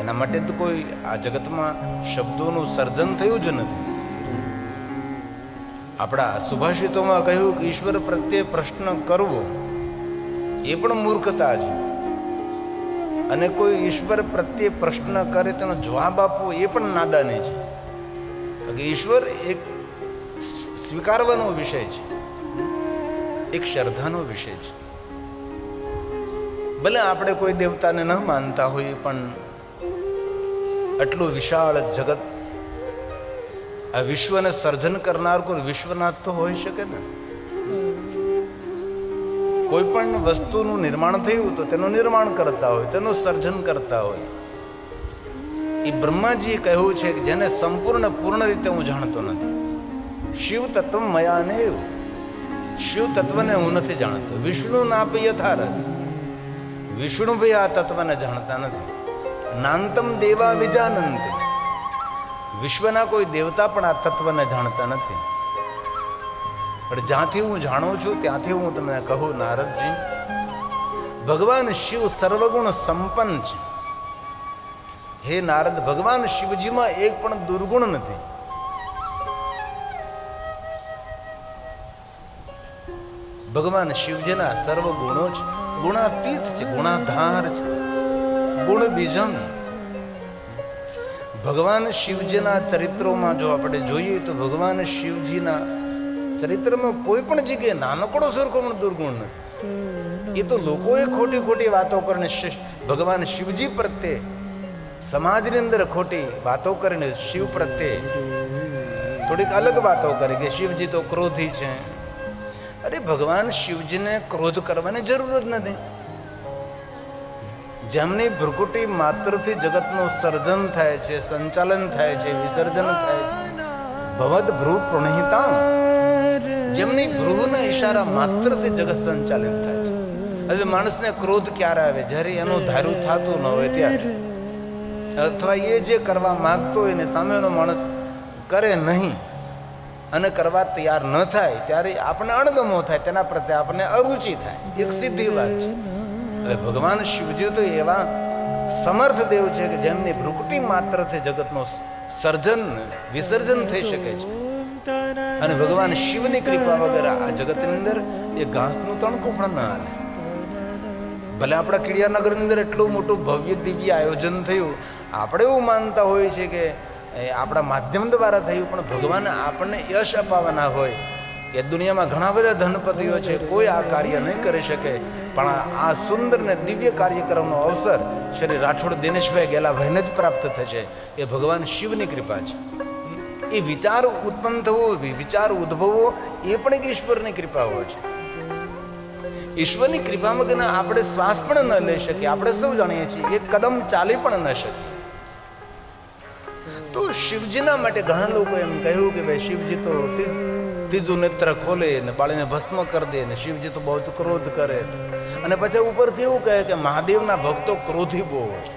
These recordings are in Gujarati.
એના માટે તો કોઈ આ જગતમાં શબ્દોનું સર્જન થયું જ નથી. આપણા સુભાષિતોમાં કહ્યું કે ઈશ્વર પ્રત્યે પ્રશ્ન કરવો એ પણ મૂર્ખતા છે, અને કોઈ ઈશ્વર પ્રત્યે પ્રશ્ન કરે તેનો જવાબ આપવો એ પણ નાદાની છે. કે ઈશ્વર એક સ્વીકારવાનો વિષય છે, એક શ્રદ્ધાનો વિષય છે. ભલે આપણે કોઈ દેવતાને ન માનતા હોઈએ, પણ આટલું વિશાળ જગત, આ વિશ્વને સર્જન કરનાર કોઈ વિશ્વનાથ તો હોઈ શકે ને. કોઈ પણ વસ્તુનું નિર્માણ થયું તો તેનું નિર્માણ કરતા હોય, તેનું સર્જન કરતા હોય. એ બ્રહ્માજીએ કહ્યું છે કે જેને સંપૂર્ણ પૂર્ણ રીતે હું જાણતો નથી. શિવ તત્વ મયા નેવ, શિવ તત્વને હું નથી જાણતો. વિષ્ણુ નાપ યથારથ, વિષ્ણુ ભાઈ આ તત્વને જાણતા નથી. નાંતમ દેવા વિજાનંત, વિશ્વના કોઈ દેવતા પણ આ તત્વને જાણતા નથી. પણ જ્યાંથી હું જાણું છું ત્યાંથી હું તમને કહું નારદજી, ભગવાન શિવ સર્વગુણ સંપન્ન છે. હે નારદ, ભગવાન શિવજીમાં એક પણ દુર્ગુણ નથી. ભગવાન શિવજીના સર્વ ગુણો છે, ગુણાતીત છે, ગુણાધાર છે, ગુણ બીજમ. ભગવાન શિવજીના ચરિત્રોમાં જો આપણે જોઈએ તો ભગવાન શિવજીના ચરિત્રમાં કોઈ પણ જગ્યાએ નાનકડો સરખો પણ દુર્ગુણ નથી. એ તો લોકોએ ખોટી ખોટી વાતો કરીને ભગવાન શિવજી પ્રત્યે, સમાજની અંદર ખોટી વાતો કરીને શિવ પ્રત્યે થોડીક અલગ વાતો કરી કે શિવજી તો ક્રોધી છે. અરે ભગવાન શિવજીને ક્રોધ કરવાની જરૂર જ નથી. જેમની ભ્રુકુટી માત્રથી જગતનું સર્જન થાય છે, સંચાલન થાય છે, વિસર્જન થાય છે. ભવદ ભ્રુ પ્રણહિતા, જેમની ભ્રુના ઈશારા માત્રથી જગત સંચાલિત થાય છે. હવે માણસને ક્રોધ ક્યારે આવે? જ્યારે એનું ધાર્યું થતું ન હોય ત્યારે, અથવા એ જે કરવા માંગતો હોય ને સામેનો માણસ કરે નહીં અને કરવા તૈયાર ન થાય ત્યારે આપણે અણગમો થાય, તેના પ્રત્યે આપણને અરુચિ થાય. એક સીધી વાત છે. હવે ભગવાન શિવજી તો એવા સમર્થ દેવ છે કે જેમની ભ્રુકુટી માત્રથી જગતનું સર્જન વિસર્જન થઈ શકે છે. અને ભગવાન શિવની કૃપા વગર આ જગતની અંદર એ ઘાસનું તણકું પણ ના હાલે. ભલે આપણા કીડિયાનગરની અંદર એટલું મોટું ભવ્ય દિવ્ય આયોજન થયું, આપણે એવું માનતા હોઈએ છીએ કે આપણા માધ્યમ દ્વારા થયું, પણ ભગવાન આપણને યશ અપાવવાના હોય કે દુનિયામાં ઘણા બધા ધનપતિઓ છે, કોઈ આ કાર્ય નહીં કરી શકે, પણ આ સુંદર ને દિવ્ય કાર્યક્રમનો અવસર શ્રી રાઠોડ દિનેશભાઈ ગેલાભાઈને જ પ્રાપ્ત થશે. એ ભગવાન શિવની કૃપા છે. એ વિચાર ઉત્પન્ન થવો, વિચાર ઉદ્ભવવો, એ પણ એક ઈશ્વરની કૃપા હોય છે. ઈશ્વરની કૃપા વગર આપણે શ્વાસ પણ ન લઈ શકીએ. આપણે સૌ જાણીએ છીએ એક કદમ ચાલી પણ ન શકીએ. તો શિવજીના માટે ઘણા લોકો એમ કહ્યું કે ભાઈ શિવજી તો ત્રીજું નેત્ર ખોલે ને બાળીને ભસ્મ કરી દે ને શિવજી તો બહુ ક્રોધ કરે, અને પછી ઉપરથી એવું કહે કે મહાદેવના ભક્તો ક્રોધી બહુ હોય.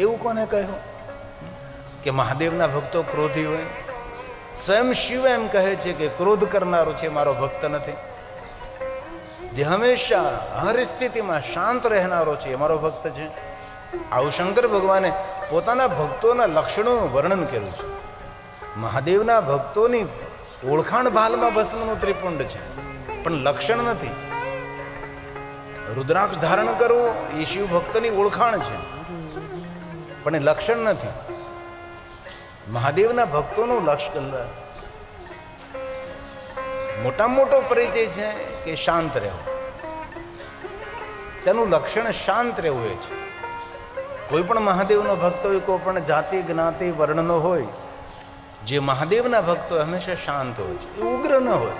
એવું કોને કહ્યું કે મહાદેવના ભક્તો ક્રોધી હોય? સ્વયં શિવ એમ કહે છે કે ક્રોધ કરનારો છે મારો ભક્ત નથી. જે હંમેશા હર સ્થિતિમાં શાંત રહેનારો છે એ મારો ભક્ત છે. આવું શંકર ભગવાને પોતાના ભક્તોના લક્ષણોનું વર્ણન કર્યું છે. મહાદેવના ભક્તોની ઓળખાણ ભાલમાં ભસ્મનું ત્રિપુંડ છે, પણ લક્ષણ નથી. રુદ્રાક્ષ ધારણ કરવું એ શિવ ભક્તની ઓળખાણ છે, પણ એ લક્ષણ નથી. મહાદેવના ભક્તોનું મોટામાં મોટો પરિચય છે કે શાંત રહેવું. તેનું લક્ષણ શાંત રહેવું એ છે. કોઈ પણ મહાદેવનો ભક્ત હોય, કોઈ પણ જાતિ જ્ઞાતિ વર્ણનો હોય, જે મહાદેવના ભક્તો હંમેશા શાંત હોય છે. એ ઉગ્ર ન હોય.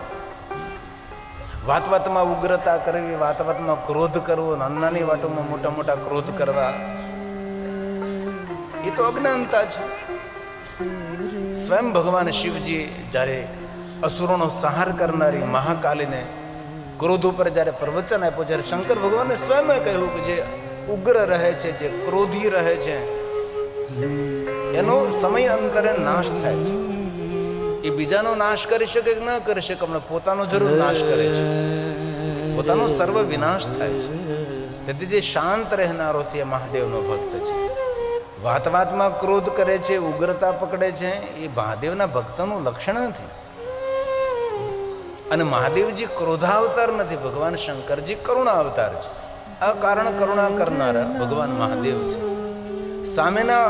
વાત વાતમાં ઉગ્રતા કરવી, વાત વાતમાં ક્રોધ કરવો, નાની વાતોમાં મોટા મોટા ક્રોધ કરવા, એ તો અજ્ઞાનતા છે. સ્વયં ભગવાન શિવજી જ્યારે અસુરોનો સંહાર કરનારી મહાકાલીને ક્રોધ ઉપર જ્યારે પ્રવચન આપ્યું, જ્યારે શંકર ભગવાને સ્વયં કહ્યું કે જે ઉગ્ર રહે છે, જે ક્રોધી રહે છે, એનો સમય અંતરે નાશ થાય છે. એ બીજાનો નાશ કરી શકે કે ન કરી શકે, હમણાં પોતાનો જરૂર નાશ કરે છે, પોતાનો સર્વ વિનાશ થાય છે. તેથી જે શાંત રહેનારો છે એ મહાદેવનો ભક્ત છે. વાત વાતમાં ક્રોધ કરે છે, ઉગ્રતા પકડે છે, એ મહાદેવના ભક્તનું લક્ષણ નથી. અને મહાદેવજી ક્રોધાવતાર નથી, ભગવાન શંકરજી કરુણા અવતાર છે. અકારણ કરુણા કરનારા ભગવાન મહાદેવ છે. સામેના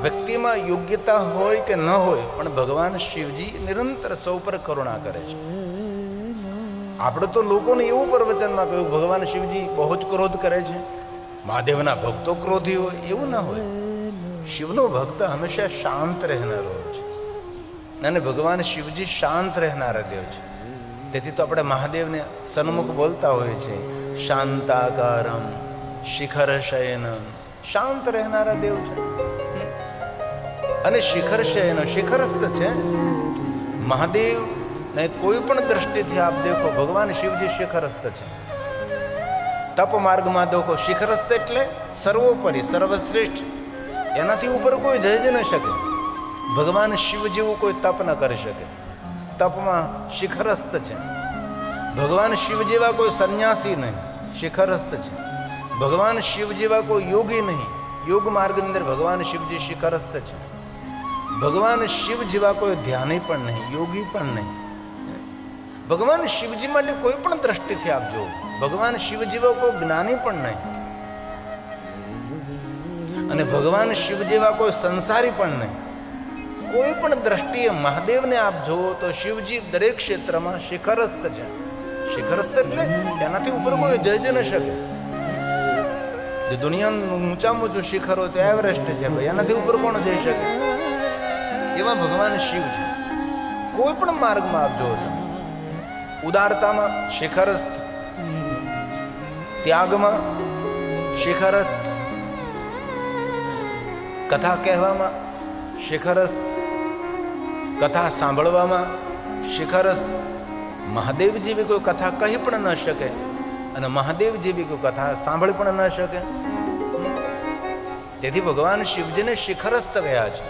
વ્યક્તિમાં યોગ્યતા હોય કે ન હોય, પણ ભગવાન શિવજી નિરંતર સૌ પર કરુણા કરે છે. આપણે તો લોકોને એવું પ્રવચનમાં કહ્યું ભગવાન શિવજી બહુ જ ક્રોધ કરે છે, મહાદેવના ભક્તો ક્રોધી હોય, એવું ના હોય. શિવનો ભક્ત હંમેશા શાંત રહેનારો હોય છે, અને ભગવાન શિવજી શાંત રહેનારા દેવ છે. તેથી તો આપણે મહાદેવને સન્મુખ બોલતા હોઈએ છીએ, શાંતાકારમ શિખર શયનમ, શાંત રહેનારા દેવ છે. અને શિખર શયન શિખરસ્થ છે. મહાદેવ ને કોઈ પણ દ્રષ્ટિથી આપ દેખો, ભગવાન શિવજી શિખરસ્થ છે. તપ માર્ગમાં દેખો, શિખરસ્થ એટલે સર્વોપરી, સર્વશ્રેષ્ઠ, એનાથી ઉપર કોઈ જઈ જ ન શકે. ભગવાન શિવ જેવું કોઈ તપ ન કરી શકે. તપમાં શિખરસ્થ છે. ભગવાન શિવ જેવા કોઈ સંન્યાસી નહીં, શિખરસ્થ છે. ભગવાન શિવ જેવા કોઈ યોગી નહીં, યોગ માર્ગની અંદર ભગવાન શિવજી શિખરસ્થ છે. ભગવાન શિવ જેવા કોઈ ધ્યાની પણ નહીં, યોગી પણ નહીં. ભગવાન શિવજી માટે કોઈ પણ દ્રષ્ટિથી આપ જુઓ, ભગવાન શિવ જેવા કોઈ જ્ઞાની પણ નહીં, અને ભગવાન શિવ જેવા કોઈ સંસારી પણ નહીં. કોઈ પણ દ્રષ્ટિએ મહાદેવને આપ જુઓ તો શિવજી દરેક ક્ષેત્રમાં શિખરસ્થ છે. શિખરસ્થ એટલે એનાથી ઉપર કોઈ જઈ જ ન શકે. જે દુનિયાનું ઊંચામાં ઊંચું શિખર હોય તો એવરેસ્ટ છે ભાઈ, એનાથી ઉપર કોણ જઈ શકે? એવા ભગવાન શિવ છે. કોઈ પણ માર્ગમાં આપ જુઓ, ઉદારતામાં શિખરસ્થ, ત્યાગમાં શિખરસ્થ, કથા કહેવામાં શિખરસ્થ, કથા સાંભળવામાં શિખરસ્થ. મહાદેવ જેવી કોઈ કથા કહી પણ ન શકે, અને મહાદેવ જેવી કોઈ કથા સાંભળી પણ ન શકે. તેથી ભગવાન શિવજીને શિખરસ્થ ગયા છે.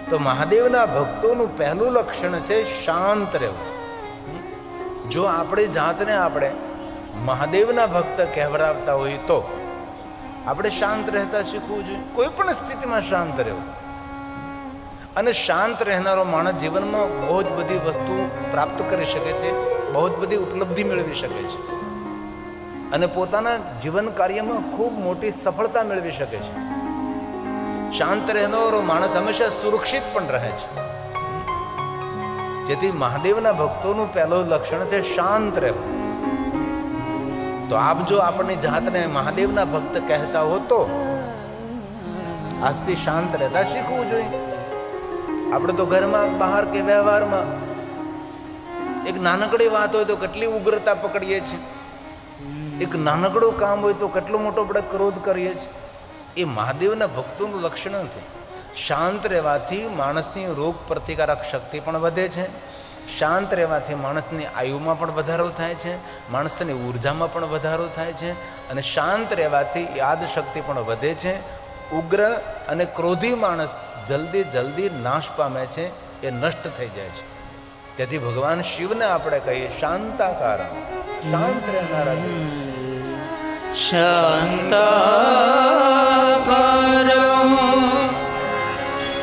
તો મહાદેવના ભક્તોનું પહેલું લક્ષણ છે શાંત રહેવું. જો આપણી જાતને આપણે મહાદેવના ભક્ત કહેવડાવતા હોય તો આપણે શાંત રહેતા શીખવું જોઈએ. કોઈ પણ સ્થિતિમાં શાંત રહેવું. અને શાંત રહેનારો માણસ જીવનમાં બહુ જ બધી વસ્તુ પ્રાપ્ત કરી શકે છે, બહુ જ બધી ઉપલબ્ધિ મેળવી શકે છે, અને પોતાના જીવન કાર્યમાં ખૂબ મોટી સફળતા મેળવી શકે છે. શાંત રહેનારો માણસ હંમેશા સુરક્ષિત પણ રહે છે. જેથી મહાદેવના ભક્તોનું પહેલું લક્ષણ છે શાંત રહેવું. તો આપ જો આપણી જાતને મહાદેવના ભક્ત કહેતા હો તો આજથી શાંત રહેતા શીખવું જોઈએ. આપણે તો ઘરમાં, બહાર કે વ્યવહારમાં એક નાનકડી વાત હોય તો કેટલી ઉગ્રતા પકડીએ છીએ, એક નાનકડું કામ હોય તો કેટલો મોટો આપણે ક્રોધ કરીએ છીએ. એ મહાદેવના ભક્તોનું લક્ષણ નથી. શાંત રહેવાથી માણસની રોગ પ્રતિકારક શક્તિ પણ વધે છે. શાંત રહેવાથી માણસની આયુમાં પણ વધારો થાય છે, માણસની ઉર્જામાં પણ વધારો થાય છે, અને શાંત રહેવાથી યાદ શક્તિ પણ વધે છે. ઉગ્ર અને ક્રોધી માણસ જલ્દી નાશ પામે છે, એ નષ્ટ થઈ જાય છે. તેથી ભગવાન શિવને આપણે કહીએ શાંતાકાર, શાંત રહેનારા દેવ છે. શાંતાકારમ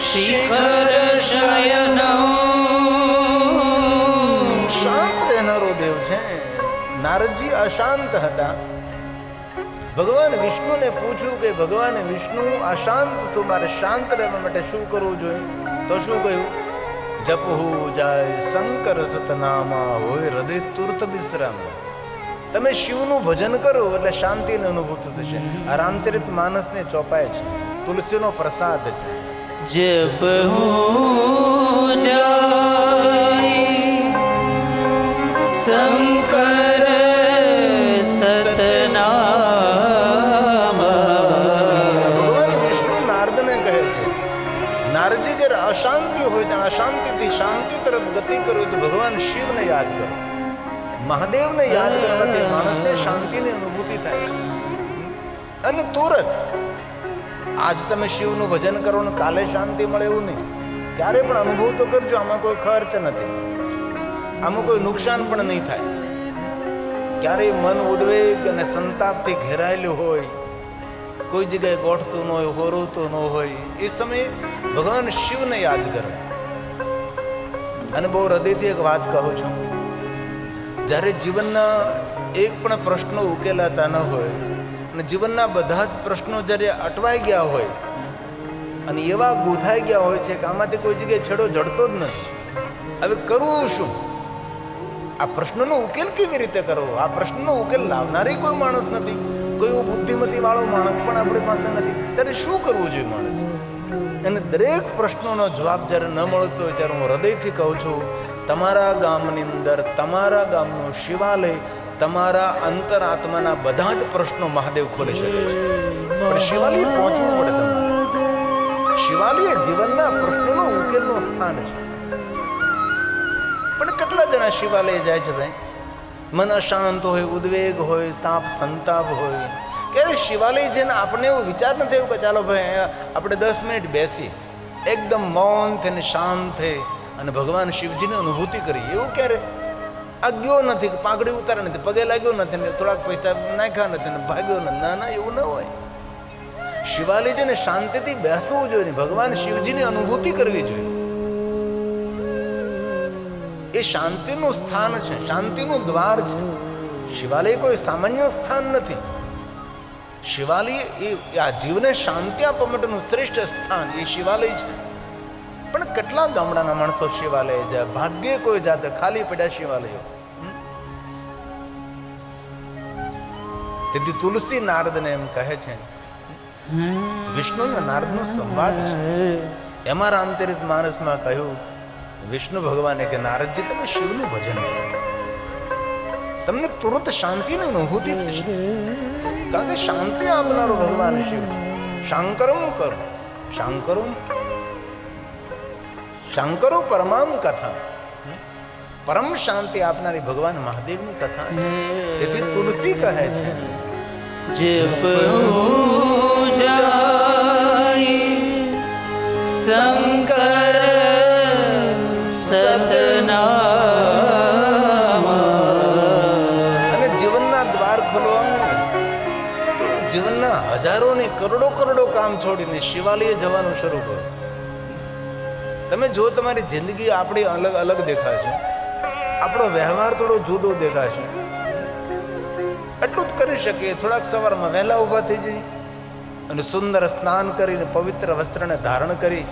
શિખર શયનમ, શાંત રહેનારો દેવ છે. નારદજી અશાંત હતા. ભગવાન વિષ્ણુને પૂછ્યું કે ભગવાન વિષ્ણુ અશાંત તું, મારે શાંત રહેવા માટે શું કરવું જોઈએ? તો શું કહ્યું? જપહુ જાય શંકર સતનામા, હોય હૃદય તુર્ત વિશ્રામ. તમે શિવનું ભજન કરો એટલે શાંતિની અનુભૂતિ થશે. આ રામચરિત માનસને ચોપાય છે, તુલસીનો પ્રસાદ છે. જપહુ જાય શંકર સતનામા. ભગવાન વિષ્ણુ નારદને કહે છે, નારદજી જ્યારે અશાંતિ હોય ત્યારે અશાંતિથી શાંતિ તરફ ગતિ કરો તો ભગવાન શિવને યાદ કરો. મહાદેવને યાદ કરવાથી માણસને શાંતિની અનુભૂતિ થાય છે. અને તુરત આજ તમે શિવનું ભજન કરો ને કાલે શાંતિ મળે એવું નહીં. ક્યારે પણ અનુભવ તો કરજો. આમાં કોઈ ખર્ચ નથી, આમાં કોઈ નુકસાન પણ નહીં થાય. ક્યારેય મન ઉદ્વેગ અને સંતાપથી ઘેરાયેલું હોય કોઈ જગ્યાએ ગોઠતું ન હોય, હોરવતું ન હોય, એ સમયે ભગવાન શિવને યાદ કરે. અને બહુ હૃદયથી એક વાત કહું છું, જ્યારે જીવનના એક પણ પ્રશ્નો ઉકેલાતા ન હોય અને જીવનના બધા જ પ્રશ્નો જ્યારે અટવાઈ ગયા હોય અને એવા ગૂંથાઈ ગયા હોય છે કે આમાંથી કોઈ જગ્યાએ છેડો જડતો જ નથી. હવે કરવું શું? આ પ્રશ્નનો ઉકેલ કેવી રીતે કરવો? આ પ્રશ્નનો ઉકેલ લાવનારી કોઈ માણસ નથી, કોઈ બુદ્ધિમતી વાળો માણસ પણ આપણી પાસે નથી. ત્યારે શું કરવું જોઈએ માણસ? અને દરેક પ્રશ્નોનો જવાબ જ્યારે ન મળતો હોય ત્યારે હું હૃદયથી કહું છું, તમારા ગામની અંદર તમારા ગામનું શિવાલય તમારા અંતરાત્માના બધા જ પ્રશ્નો મહાદેવ ખોલી શકે છે. પણ શિવાલય પહોંચવું પડે તમારે. શિવાલય જીવનના પ્રશ્નોનો ઉકેલનું સ્થાન છે. પણ કેટલા જણા શિવાલય જાય છે ભાઈ? મન અશાંત હોય, ઉદ્વેગ હોય, તાપ સંતાપ હોય, ક્યારે શિવાલય જઈને આપણને એવો વિચાર નથી થયો કે ચાલો ભાઈ આપણે 10 મિનિટ બેસી એકદમ મૌન થઈને શાંત થઈ અને ભગવાન શિવજીની અનુભૂતિ કરી? એવું ક્યારે આ ગયો નથી, પાઘડી ઉતારે નથી, પગે લાગ્યો નથી, ને થોડાક પૈસા નાખ્યા નથી ને ભાગ્યો નથી. ના ના, એવું ન હોય. શિવાલય જઈને શાંતિથી બેસવું જોઈએ, ભગવાન શિવજીની અનુભૂતિ કરવી જોઈએ. એ શાંતિનું સ્થાન છે, શાંતિનું દ્વાર છે. શિવાલય કોઈ સામાન્ય સ્થાન નથી. શિવાલય એ આ જીવને શાંતિ આપવા માટેનું શ્રેષ્ઠ સ્થાન એ શિવાલય છે. પણ કેટલા ગામડાના માણસો શિવાલય જાય? ભાગ્યે કોઈ જાતે ખાલી પડ્યા શિવાલયો. તેથી તુલસી નારદને એમ કહે છે, વિષ્ણુના નારદનો સંવાદ છે. એમાં રામચરિત માનસમાં કહ્યું, વિષ્ણુ ભગવાને કે નારદજી તમે શિવનું ભજન કરો, તમને તુરંત શાંતિની અનુભૂતિ થશે. કારણ કે શાંતિ આપનારો ભગવાન શિવ છે. શાંકરમ કરો, શાંકરો પરમામ કથા, પરમ શાંતિ આપનારી ભગવાન મહાદેવની કથા છે. તેથી તુલસી કહે છે, जप जाई शंकर सतनाम. અને જીવનના દ્વાર ખોલવા, જીવનના હજારો ને કરોડો કામ છોડીને શિવાલય જવાનું શરૂ કરો. તમે જો તમારી જિંદગી આપણી અલગ અલગ દેખાશે, આપણો વ્યવહાર થોડો જુદો દેખાશે, એટલું જ કરી શકીએ. થોડાક સવારમાં વહેલા ઊભા થઈ જઈએ અને સુંદર સ્નાન કરીને પવિત્ર વસ્ત્રને ધારણ કરી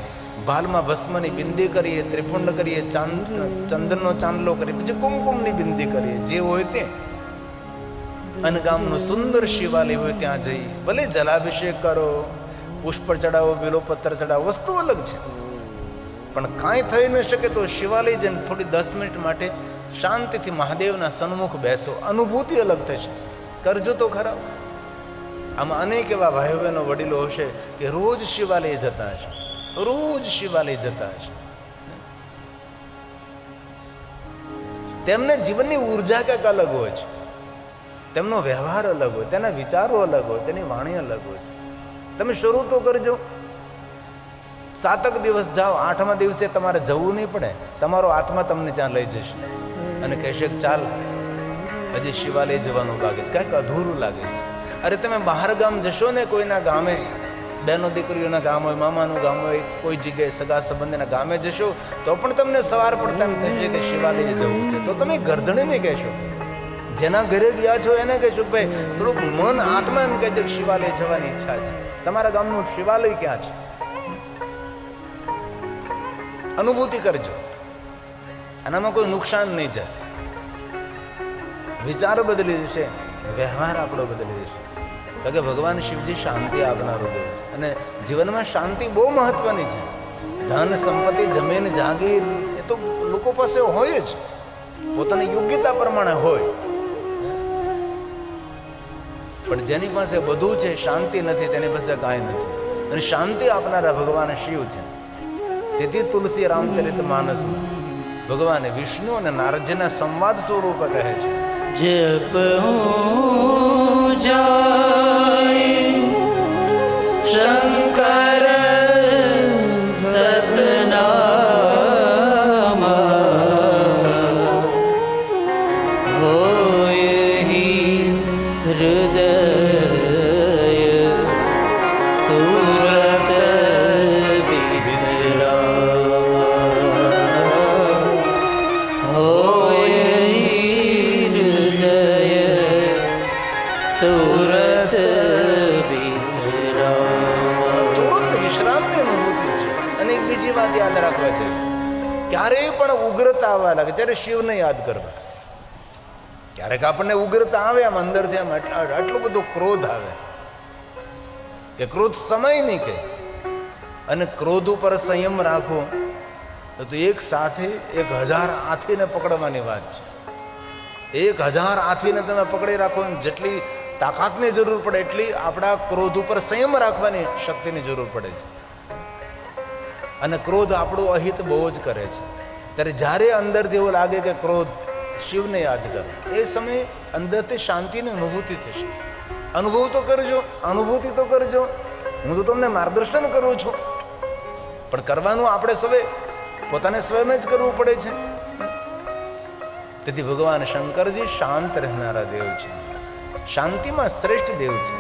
ભાલમાં ભસ્મની બિંદી કરીએ, ત્રિપુંડ કરીએ, ચંદનનો ચાંદલો કરીએ, પછી કુમકુમની બિંદી કરીએ. જે હોય તે અને ગામનું સુંદર શિવાલય હોય ત્યાં જઈ ભલે જલાભિષેક કરો, પુષ્પ ચડાવો, બિલોપત્ર ચડાવો, વસ્તુ અલગ છે. પણ કાંઈ થઈ ન શકે તો શિવાલય જઈને થોડી 10 મિનિટ માટે શાંતિથી મહાદેવના સન્મુખ બેસો, અનુભૂતિ અલગ થશે. કરજો તો ખરા. આમાં અનેક એવા ભાઈઓ બહેનો વડીલો હશે કે રોજ શિવાલય જતા હશે, રોજ શિવાલય જતા હશે. તેમને જીવનની ઉર્જા કંઈક અલગ હોય છે, તેમનો વ્યવહાર અલગ હોય, તેના વિચારો અલગ હોય, તેની વાણી અલગ હોય છે. તમે શરૂ તો કરજો. 7 દિવસ જાઓ, 8મા દિવસે તમારે જવું નહીં પડે, તમારો આત્મા તમને ત્યાં લઈ જશે અને કહેશે કે ચાલ હજી શિવાલય જવાનું લાગે છે, કંઈક અધૂરું લાગે છે. અરે તમે બહાર ગામ જશો ને, કોઈના ગામે, બહેનો દીકરીઓના ગામ હોય, મામાનું ગામ હોય, કોઈ જગ્યાએ સગા સંબંધીના ગામે જશો તો પણ તમને સવાર પડતા એમ થશે કે શિવાલય જવું છે. તો તમે ગરદણીને કહેશો, જેના ઘરે ગયા છો એને કહેશો કે ભાઈ થોડુંક મન આત્મા એમ કહેજો કે શિવાલય જવાની ઈચ્છા છે. તમારા ગામનું શિવાલય ક્યાં છે? અનુભૂતિ કરજો. આનામાં કોઈ નુકસાન નહીં જાય. વિચારો બદલી જશે, વ્યવહાર આપણો બદલી જશે. કારણ કે ભગવાન શિવજી શાંતિ આપનારો દેવ છે અને જીવનમાં શાંતિ બહુ મહત્વની છે. ધન સંપત્તિ જમીન જાગીર એ તો લોકો પાસે હોય જ, પોતાની યોગ્યતા પ્રમાણે હોય. પણ જેની પાસે બધું છે, શાંતિ નથી, તેની પાસે કાંઈ નથી. અને શાંતિ આપનારા ભગવાન શિવ છે. તેથી તુલસી રામચરિત માનસમાં ભગવાને વિષ્ણુ અને નારદજીના સંવાદ સ્વરૂપે કહે છે, जप जाई शंकर सतनाम. होय ही हृदय વિશ્રામની અનુભૂતિ છે. અને એક બીજી વાત યાદ રાખવા છે, ક્યારેય પણ ઉગ્રતા આવવા લાગે ત્યારે શિવને યાદ કરવા. ક્યારેક આપણને ઉગ્રતા આવે આમ અંદરથી આમ આટલો બધો ક્રોધ આવે કે ક્રોધ સમય નહીં કે, અને ક્રોધ ઉપર સંયમ રાખવો તો એક સાથે 1000 હાથીને પકડવાની વાત છે. 1000 હાથીને તમે પકડી રાખો, જેટલી તાકાતની જરૂર પડે એટલી આપણા ક્રોધ ઉપર સંયમ રાખવાની શક્તિની જરૂર પડે છે. અને ક્રોધ આપણું અહિત બહુ જ કરે છે. ત્યારે જ્યારે અંદરથી એવું લાગે કે ક્રોધ, શિવને યાદ કરો, એ સમયે અંદરથી શાંતિની અનુભૂતિ થશે. અનુભવ તો કરજો, અનુભૂતિ તો કરજો. હું તો તમને માર્ગદર્શન કરું છું, પણ કરવાનું આપણે સવે પોતાને સ્વયં જ કરવું પડે છે. તેથી ભગવાન શંકરજી શાંત રહેનારા દેવ છે, શાંતિમાં શ્રેષ્ઠ દેવ છે.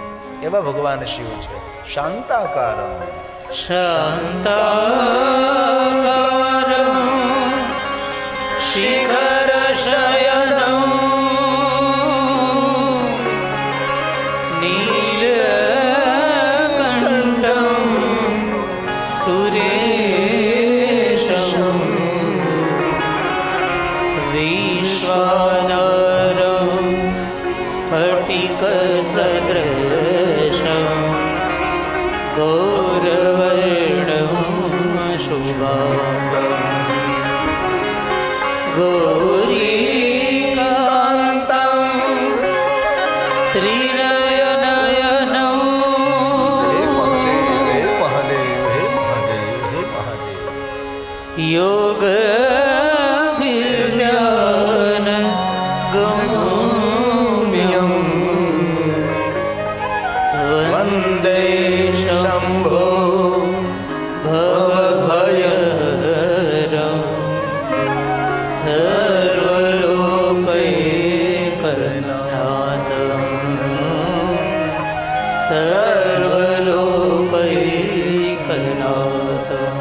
એવા ભગવાન શિવ છે. શાંતાકારમ શાંતાકારમ શિખર શયનમ નીલકંઠમ સુરેશમ વિશ્વાનરમ સ્ફટિક સદૃશમ ગૌરવર્ણમ શુભાંગમ ગૌરીકાંતમ ત્રિનયનયનમ. હે મહાદેવ, હે મહાદેવ, હે મહાદેવ, હે મહાદેવ. યોગ વિદ્યાન ગમ્યમ વંદે શંભો ભવભયહરમ સર્વલોકૈકનાથમ સર્વલોકૈકનાથમ.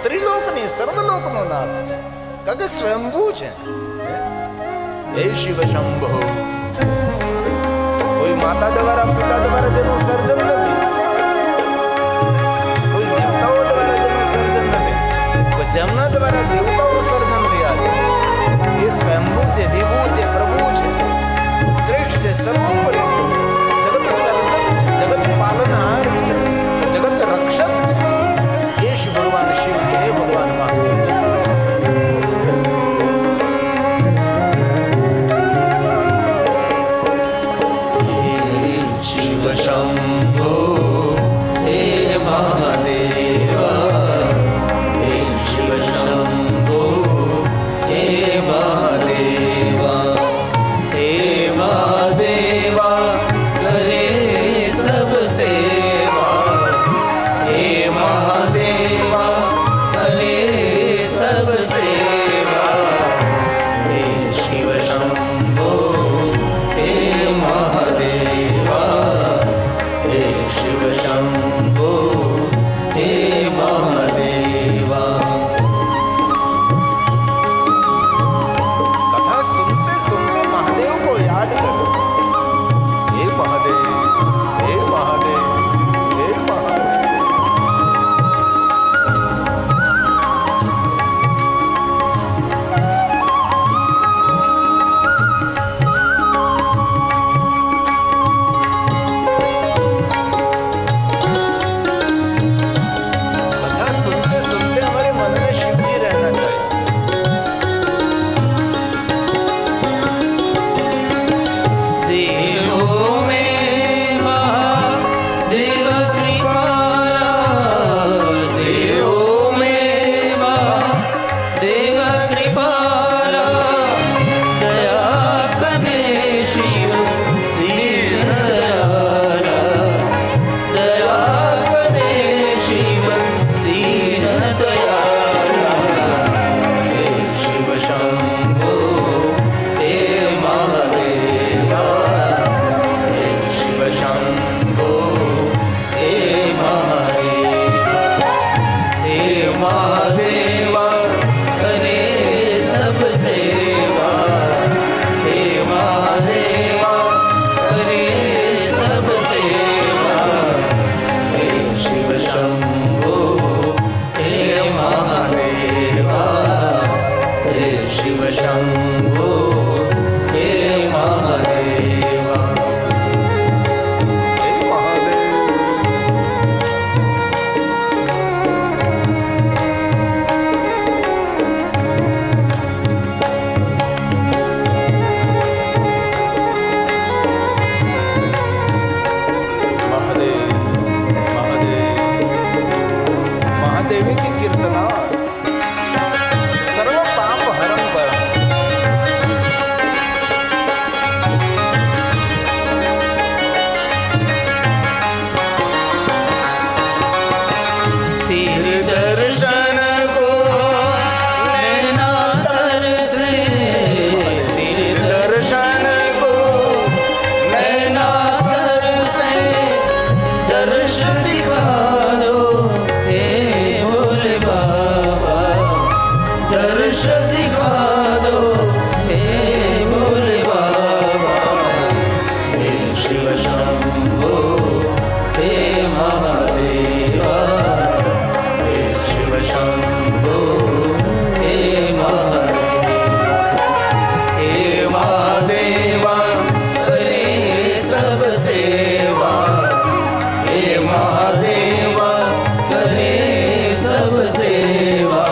ત્રિલોકની સર્વલોકનો નાથ છે, કારણ કે સ્વયંભૂ છે. હે શિવ શંભો. કોઈ માતા દ્વારા, પિતા દ્વારા જેનું સર્જન નથી, કોઈ દેવતાઓ દ્વારા જેનું સર્જન નથી, કોઈ જેમના દ્વારા દેવતાઓ સર્જન થયા છે, એ સ્વયંભૂ છે, વિભૂ છે, પ્રભુ છે, શ્રેષ્ઠ છે, સર્વોપરી છે, જગત સર્જક છે, જગત પાલનહાર છે, જગત રક્ષક છે. એ શિવ ભગવાન શિવ છે, એ ભગવાન મહાદેવ છે. શિવ શંભો હે મહાદેવા, હે શિવ શંભો હે મહાદેવા, હે મહાદેવા देवी की कीर्तना सर्व पाप हरम परम। तेरे दर्शन को नैना तरसे, तेरे दर्शन को नैना तरसे, दर्श दिखा दो हे भोले बाबा, दर्श दिखा दो हे भोले बाबा। हे शिव शंभो हे महादेवा, हे शिव शंभो हे महादेवा, हे महादेवा करे सब सेवा, हे महादेवा करे सब सेवा।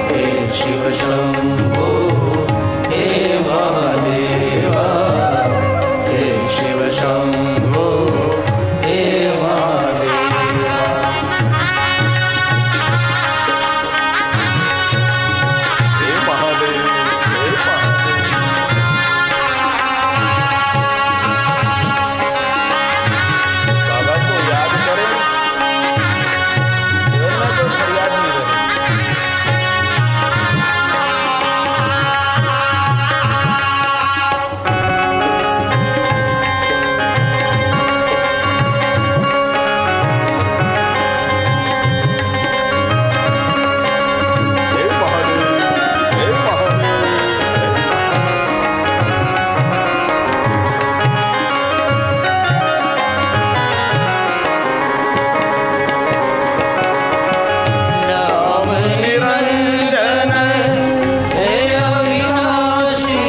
हे शिव शंभो हे महादेवा, हे शिव शंभो हे महादेवा। हे महादेव, हे महादेव। बाबा को याद करें, जीवन में तो फरियाद नहीं रहे। हे महादेव, हे महादेव। नाम निरंजन हे अविनाशी,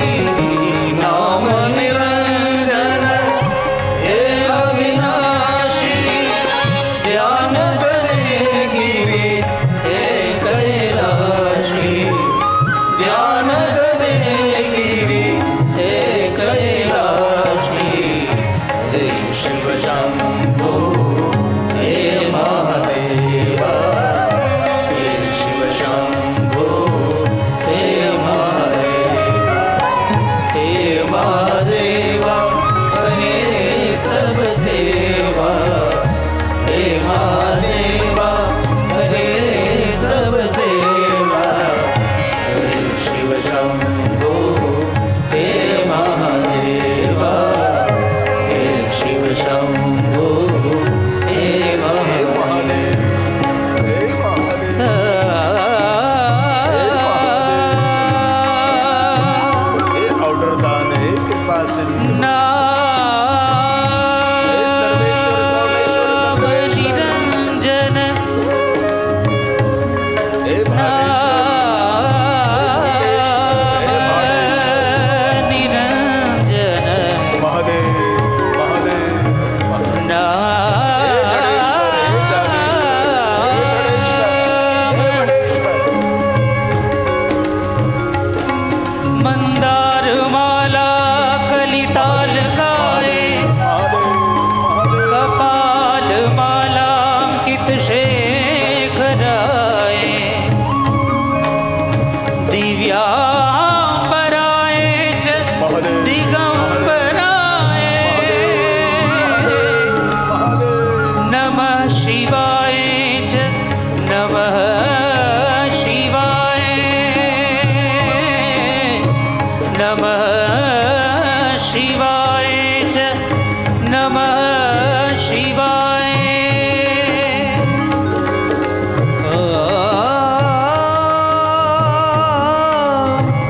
नाम निरंजन हे अविनाशी, ध्यान धरे गिरि हे कैलाशी, ध्यान धरे गिरि हे कैलाशी। हे शिव शंभो हे महादेवा, हे शिव शंभो हे महादेवा, हे महादेवा करे सब सेवा, हे महादेवा करे सब सेवा। हे शिव शंभो हे महादेवा, हे शिव शंभो हे हे महादेवा। महादेव, हे महादेव। हे अवतरदान, हे कृपा सिंधु, हे सर्वेश्वर सोमेश्वर चंद्रेश्वर, निरंजन हे भावेश्वर, हे भूतेश्वर, हे निरंजन महादेव, महादेव, महादेव। हे जडेश्वर, हे जागेश्वर, हे धडेश्वर, हे मणेश्वर। मंदार माला कलिताल गाए, महादेव, महादेव। कपाल माला अंकित शेखराए, दिव्यांबराए च महादेव, दिगंबराए। महादेव। नमः शिवाय च नमः शिवाय, नमः शिवाय च नमः शिवाय।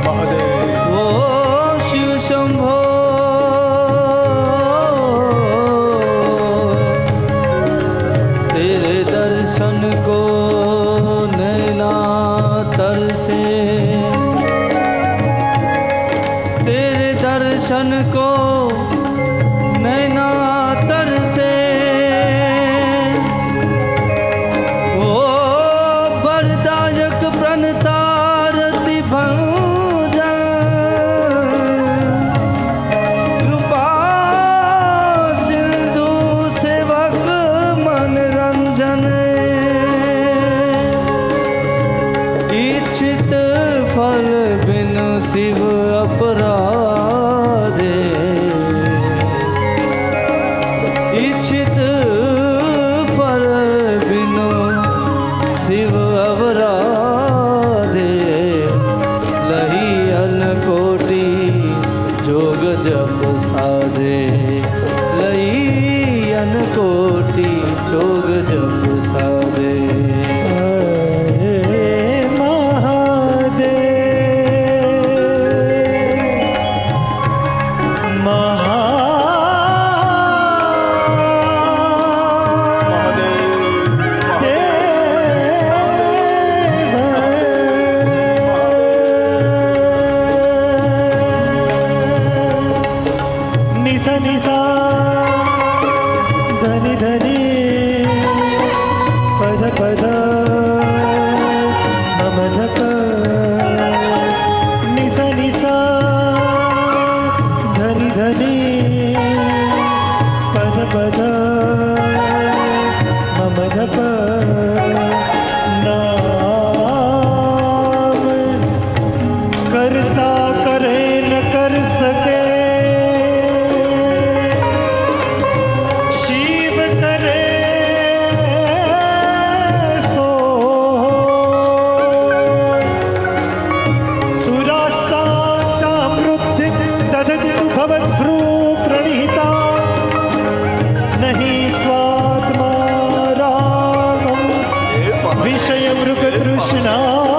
महादेव, ओ शिव शंभो तेरे दर्शन को नैना तरसे, तेरे दर्शन को नैना तरसे। ओ वरदायक प्रणतारति भंजन, कृपा सिंधु सेवक मनरंजन। શિવ અવરાધે લહી અનકોટી જોગ જપ સાધે લઈ અનકોટી જોગ જપ સાધે વિષય મૃગ તૃષ્ણા